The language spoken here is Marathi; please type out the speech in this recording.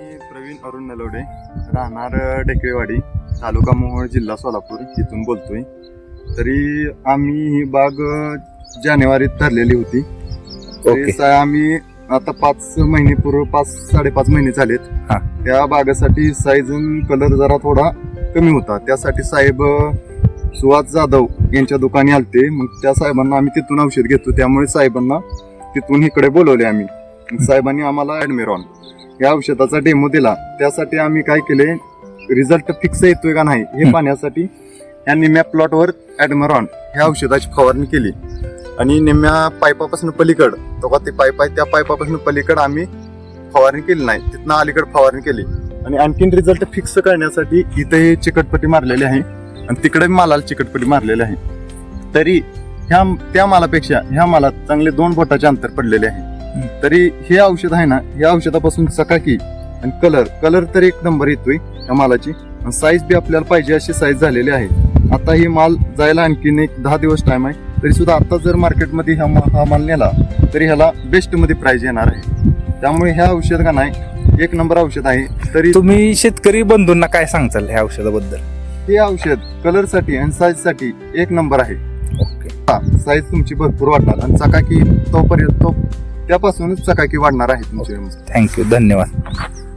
मी प्रवीण अरुण नलवडे, राहणार टेकळेवाडी, तालुका मोहोळ, जिल्हा सोलापूर इथून बोलतोय. तरी आम्ही ही बाग जानेवारीत धरलेली होती. तरी आम्ही आता 5 महिने पूर्व 5-5.5 महिने झालेत. त्या बागेसाठी साईज कलर जरा थोडा कमी होता. त्यासाठी साहेब सुहास जाधव यांच्या दुकानी आलते. मग त्या साहेबांना आम्ही तिथून औषध घेतो, त्यामुळे साहेबांना तिथून इकडे बोलवले आम्ही. साहेबांनी आम्हाला ॲडमिरॉन या औषधाचा डेमो दिला. त्यासाठी आम्ही काय केले, रिझल्ट फिक्स येतोय का नाही हे पाहण्यासाठी या निम्या प्लॉटवर ॲडमिरॉन ह्या औषधाची फवारणी केली. आणि निम्या पाईपापासून पलीकड तो ते पाईप आहे त्या पाईपापासून पलीकड आम्ही फवारणी केली नाही, तिथनं अलीकड फवारणी केली. आणि आणखीन रिझल्ट फिक्स करण्यासाठी इथे हे चिकटपट्टी मारलेली आहे आणि तिकडे मालाला चिकटपट्टी मारलेली आहे. तरी त्या मालापेक्षा ह्या मालात चांगले 2 बोटाचे अंतर पडलेले आहे. तरी हे औषध आहे ना, या औषधापासून चकाकी आणि कलर तर एक नंबर येतोय या मालाची. साईज बी आपल्याला पाहिजे अशी साईज झालेली आहे. आता ही माल जायला आणखीन एक 10 दिवस टाइम आहे. तरी सुद्धा आता जर मार्केटमध्ये हा माल नेला तरी ह्याला बेस्ट मध्ये प्राइस येणार आहे. त्यामुळे ह्या औषध का नाही एक नंबर औषध आहे. तरी तुम्ही शेतकरी बंधूंना काय सांगताल ह्या औषधाबद्दल? हे औषध कलर साठी आणि साईज साठी एक नंबर आहे. साईज तुमची भरपूर वाढणार आणि चकाकी तोपर्यंत त्यापासूनच चकाकी वाढणार आहे तुमची. थँक्यू, धन्यवाद.